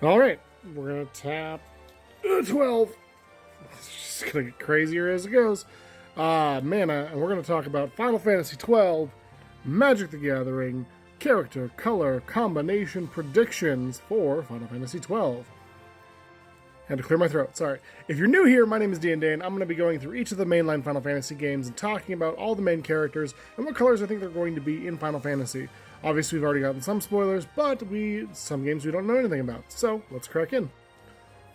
All right, we're going to tap 12. It's just going to get crazier as it goes. Mana, and we're going to talk about Final Fantasy 12, Magic the Gathering, character, color, combination predictions for Final Fantasy 12. Had to clear my throat, sorry. If you're new here, my name is Dan. I'm going to be going through each of the mainline Final Fantasy games and talking about all the main characters and what colors I think they're going to be in Final Fantasy. Obviously, we've already gotten some spoilers, but some games we don't know anything about, so let's crack in.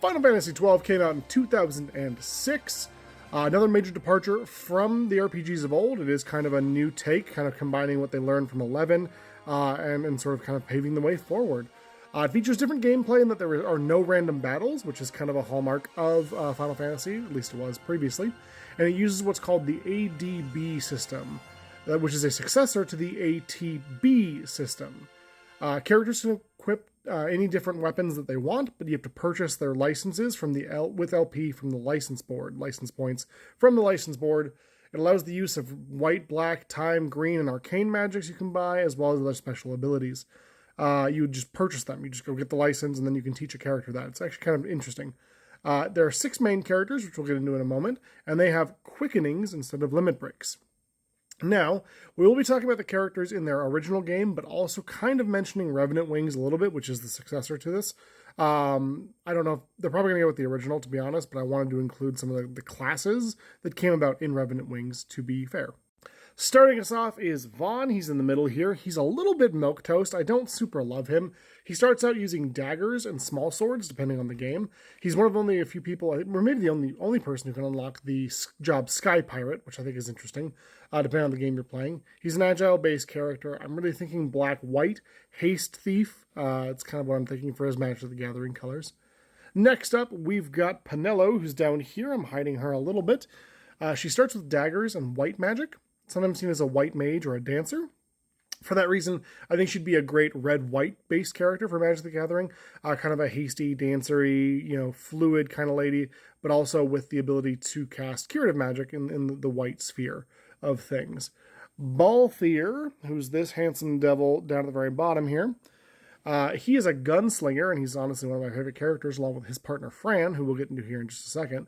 Final Fantasy XII came out in 2006. Another major departure from the RPGs of old. It is kind of a new take, kind of combining what they learned from 11 and sort of kind of paving the way forward. It features different gameplay in that there are no random battles, which is kind of a hallmark of Final Fantasy, at least it was previously. And it uses what's called the ADB system, which is a successor to the ATB system. Characters can equip any different weapons that they want, but you have to purchase their licenses from with LP from the license board, license points from the license board. It allows the use of white, black, time, green, and arcane magics you can buy, as well as other special abilities. You would just purchase them. You just go get the license, and then you can teach a character that. It's actually kind of interesting. There are 6 main characters, which we'll get into in a moment, and they have quickenings instead of limit breaks. Now, we will be talking about the characters in their original game, but also kind of mentioning Revenant Wings a little bit, which is the successor to this. I don't know if they're probably going to go with the original, to be honest, but I wanted to include some of the classes that came about in Revenant Wings, to be fair. Starting us off is Vaughn. He's in the middle here. He's a little bit milquetoast. I don't super love him. He starts out using daggers and small swords, depending on the game. He's one of only a few people, or maybe the only person who can unlock the job Sky Pirate, which I think is interesting, depending on the game you're playing. He's an agile-based character. I'm really thinking black-white, haste thief. It's kind of what I'm thinking for his Magic the Gathering colors. Next up, we've got Penelo, who's down here. I'm hiding her a little bit. She starts with daggers and white magic, sometimes seen as a white mage or a dancer. For that reason, I think she'd be a great red-white based character for Magic the Gathering. Kind of a hasty, dancery, fluid kind of lady, but also with the ability to cast curative magic in the white sphere of things. Balthier, who's this handsome devil down at the very bottom here. He is a gunslinger, and he's honestly one of my favorite characters, along with his partner Fran, who we'll get into here in just a second.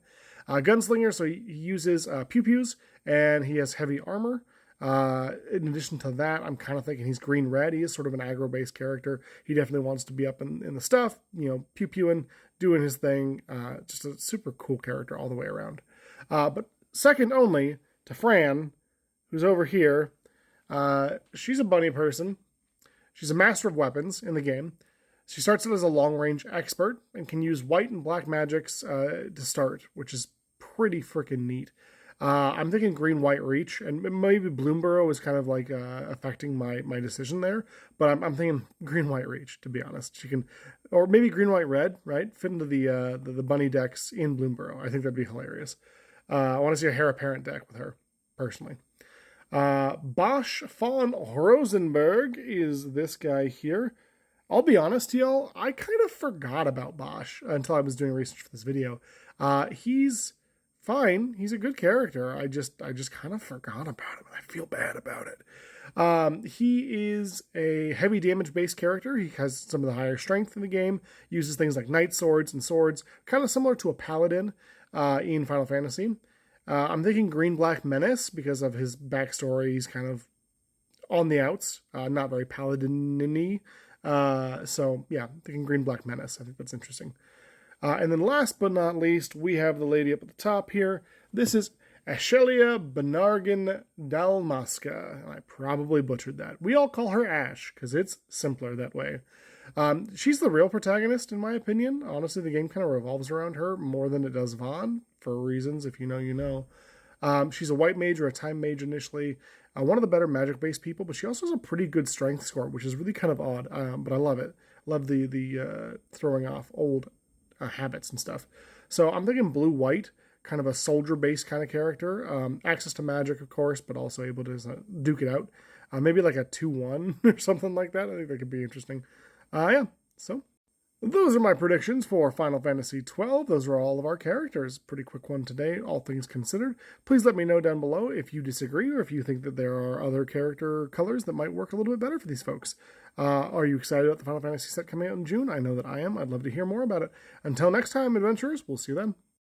Gunslinger, so he uses pew-pews, and he has heavy armor. In addition to that, I'm kind of thinking he's green-red. He is sort of an aggro-based character. He definitely wants to be up in the stuff, pew-pewing, doing his thing. Just a super cool character all the way around. But second only to Fran, who's over here. She's a bunny person. She's a master of weapons in the game. She starts out as a long-range expert and can use white and black magics to start, which is pretty freaking neat. I'm thinking green-white reach, and maybe Bloomborough is kind of like affecting my decision there, but I'm thinking green-white reach, to be honest. She can, or maybe green-white red, right? Fit into the bunny decks in Bloomborough. I think that'd be hilarious. I want to see a Heir Apparent deck with her, personally. Bosch von Rosenberg is this guy here. I'll be honest, y'all, I kind of forgot about Bosch until I was doing research for this video. He's fine. He's a good character. I just kind of forgot about him. I feel bad about it. He is a heavy damage based character. He has some of the higher strength in the game. Uses things like knight swords and swords, kind of similar to a paladin in Final Fantasy. I'm thinking green-black menace because of his backstory. He's kind of on the outs, not very paladin-y. So yeah, thinking green-black menace. I think that's interesting. And then last but not least, we have the lady up at the top here. This is Ashelia Benargan Dalmasca. And I probably butchered that. We all call her Ash because it's simpler that way. She's the real protagonist, in my opinion. Honestly, the game kind of revolves around her more than it does Vaughn, for reasons, if you know, you know. She's a white mage or a time mage initially. One of the better magic-based people, but she also has a pretty good strength score, which is really kind of odd, but I love it. Love the throwing off old habits and stuff. So I'm thinking blue-white, kind of a soldier-based kind of character. Access to magic, of course, but also able to duke it out. Maybe like a 2-1 or something like that. I think that could be interesting. Yeah, so Those are my predictions for Final Fantasy XII. Those are all of our characters. Pretty quick one today, all things considered. Please let me know down below if you disagree or if you think that there are other character colors that might work a little bit better for these folks. Are you excited about the Final Fantasy set coming out in June? I know that I am. I'd love to hear more about it. Until next time, adventurers, we'll see you then.